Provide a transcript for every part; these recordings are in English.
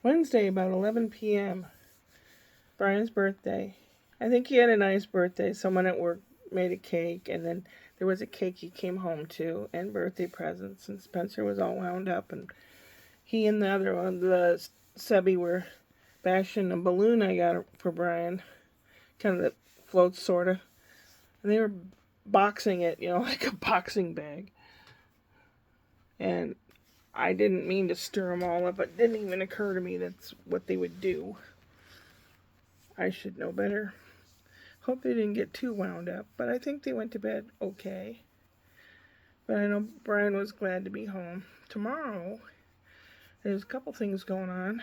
Wednesday, about 11 p.m., Brian's birthday. I think he had a nice birthday. Someone at work made a cake, and then there was a cake he came home to, and birthday presents, and Spencer was all wound up, and he and the other one, the Sebby, were bashing a balloon I got for Brian, kind of that floats, sort of. And they were boxing it, like a boxing bag. And I didn't mean to stir them all up. It didn't even occur to me that's what they would do. I should know better. Hope they didn't get too wound up, but I think they went to bed okay. But I know Brian was glad to be home. Tomorrow, there's a couple things going on.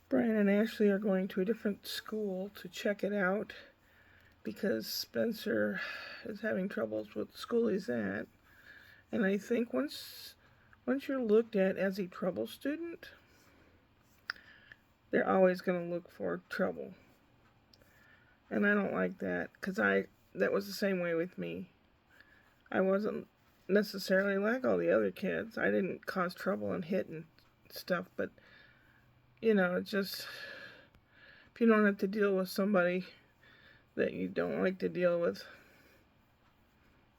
Brian and Ashley are going to a different school to check it out because Spencer is having troubles with the school he's at. And I think once you're looked at as a trouble student, they're always going to look for trouble. And I don't like that, because that was the same way with me. I wasn't necessarily like all the other kids. I didn't cause trouble and hit and stuff, but, just, if you don't have to deal with somebody that you don't like to deal with,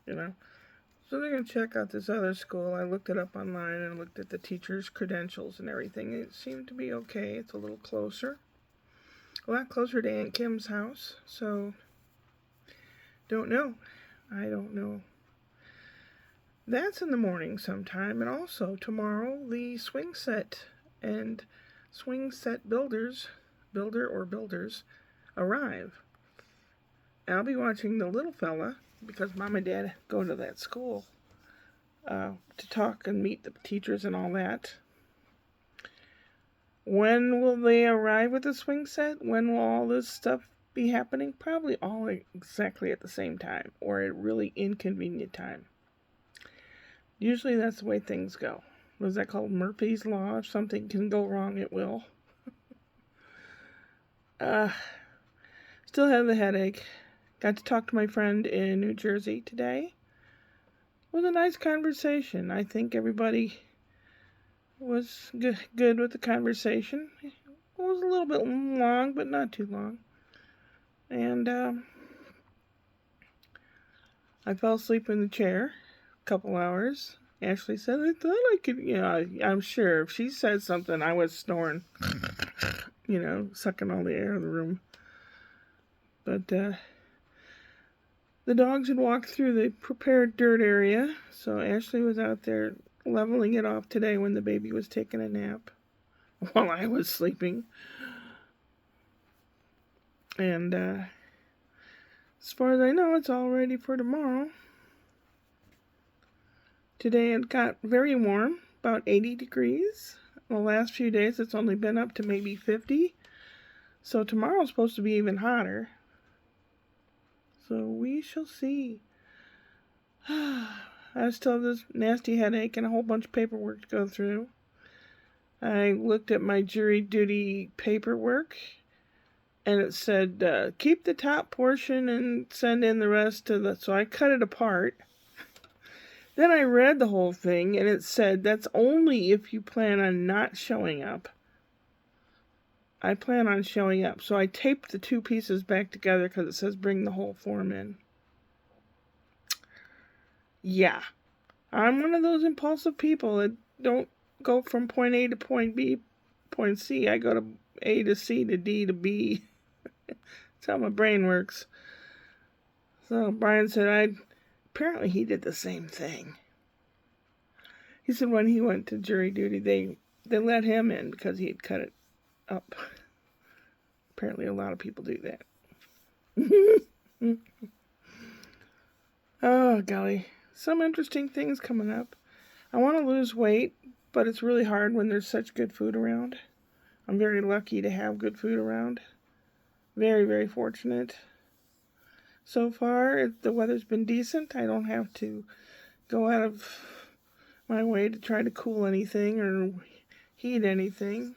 So they're going to check out this other school. I looked it up online and looked at the teachers' credentials and everything. It seemed to be okay. It's a little closer. A lot closer to Aunt Kim's house. So, don't know. I don't know. That's in the morning sometime. And also tomorrow, the swing set and swing set builder or builders, arrive. I'll be watching the little fella, because Mom and Dad go to that school to talk and meet the teachers and all that. When will they arrive with the swing set? When will all this stuff be happening? Probably all exactly at the same time, or at a really inconvenient time. Usually that's the way things go. Was that called Murphy's Law? If something can go wrong, it will. Still have the headache. Got to talk to my friend in New Jersey today. It was a nice conversation. I think everybody was good with the conversation. It was a little bit long, but not too long. And I fell asleep in the chair a couple hours. Ashley said, I thought I could, I'm sure if she said something, I was snoring, sucking all the air in the room. But the dogs had walked through the prepared dirt area, so Ashley was out there leveling it off today when the baby was taking a nap while I was sleeping. And as far as I know, it's all ready for tomorrow. Today it got very warm, about 80 degrees. The last few days it's only been up to maybe 50. So tomorrow's supposed to be even hotter. So we shall see. I still have this nasty headache and a whole bunch of paperwork to go through. I looked at my jury duty paperwork, and it said, keep the top portion and send in the rest to the... So I cut it apart. Then I read the whole thing, and it said, that's only if you plan on not showing up. I plan on showing up. So I taped the two pieces back together because it says bring the whole form in. Yeah. I'm one of those impulsive people that don't go from point A to point B, point C. I go to A to C to D to B. That's how my brain works. So Brian said apparently he did the same thing. He said when he went to jury duty, they let him in because he had cut it up. Apparently a lot of people do that. Oh, golly. Some interesting things coming up. I want to lose weight, but it's really hard when there's such good food around. I'm very lucky to have good food around. Very, very fortunate. So far, the weather's been decent. I don't have to go out of my way to try to cool anything or heat anything.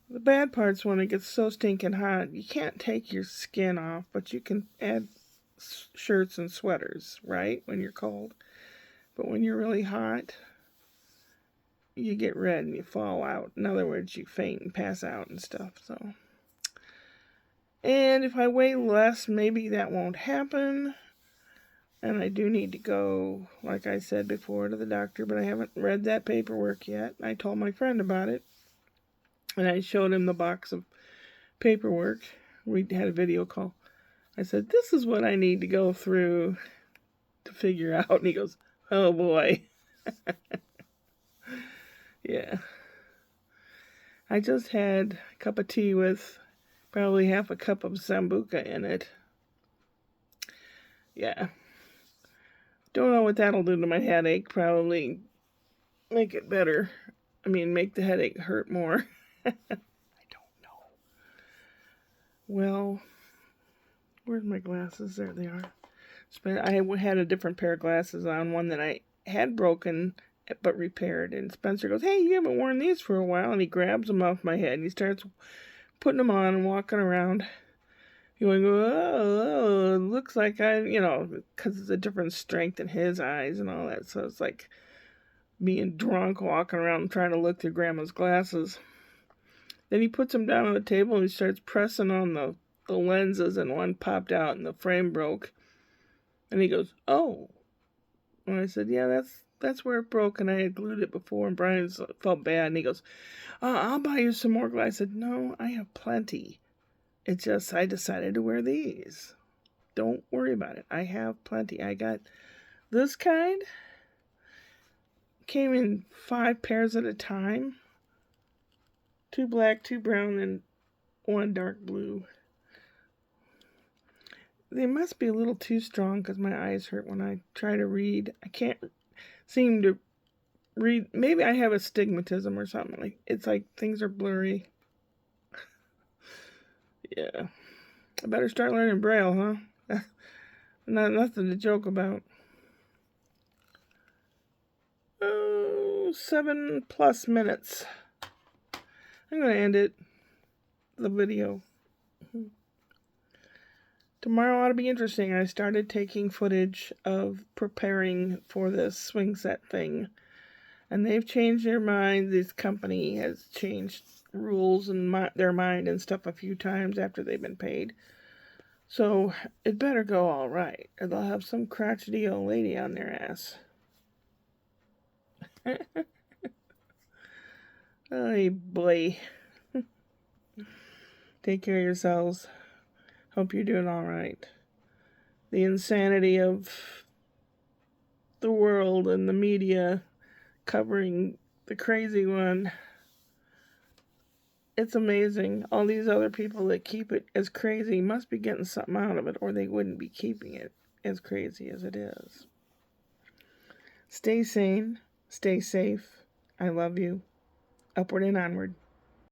The bad part's when it gets so stinking hot, you can't take your skin off, but you can add shirts and sweaters, right, when you're cold. But when you're really hot, you get red and you fall out. In other words, you faint and pass out and stuff. So, and if I weigh less, maybe that won't happen. And I do need to go, like I said before, to the doctor, but I haven't read that paperwork yet. I told my friend about it, and I showed him the box of paperwork. We had a video call. I said, this is what I need to go through to figure out. And he goes, oh boy. Yeah. I just had a cup of tea with probably half a cup of Sambuca in it. Yeah. Don't know what that'll do to my headache. Probably make it better. I mean, make the headache hurt more. I don't know. Well, where's my glasses? There they are. I had a different pair of glasses on, one that I had broken but repaired. And Spencer goes, hey, you haven't worn these for a while. And he grabs them off my head and he starts putting them on and walking around. He went, oh, it looks like because it's a different strength in his eyes and all that. So it's like being drunk, walking around trying to look through Grandma's glasses. Then he puts them down on the table and he starts pressing on the lenses, and one popped out and the frame broke. And he goes, oh. And I said, yeah, that's where it broke, and I had glued it before. And Brian felt bad, and he goes, I'll buy you some more glue. I said, no, I have plenty. It's just I decided to wear these. Don't worry about it. I have plenty. I got this kind. Came in 5 pairs at a time. 2 black, 2 brown, and 1 dark blue. They must be a little too strong because my eyes hurt when I try to read. I can't seem to read. Maybe I have astigmatism or something. It's like things are blurry. Yeah. I better start learning Braille, huh? Nothing to joke about. 7+ minutes. I'm going to end the video. Tomorrow ought to be interesting. I started taking footage of preparing for this swing set thing. And they've changed their mind. This company has changed rules and their mind and stuff a few times after they've been paid. So it better go all right, or they'll have some crotchety old lady on their ass. Oh boy. Take care of yourselves. Hope you're doing all right. The insanity of the world and the media covering the crazy one. It's amazing. All these other people that keep it as crazy must be getting something out of it, or they wouldn't be keeping it as crazy as it is. Stay sane. Stay safe. I love you. Upward and onward.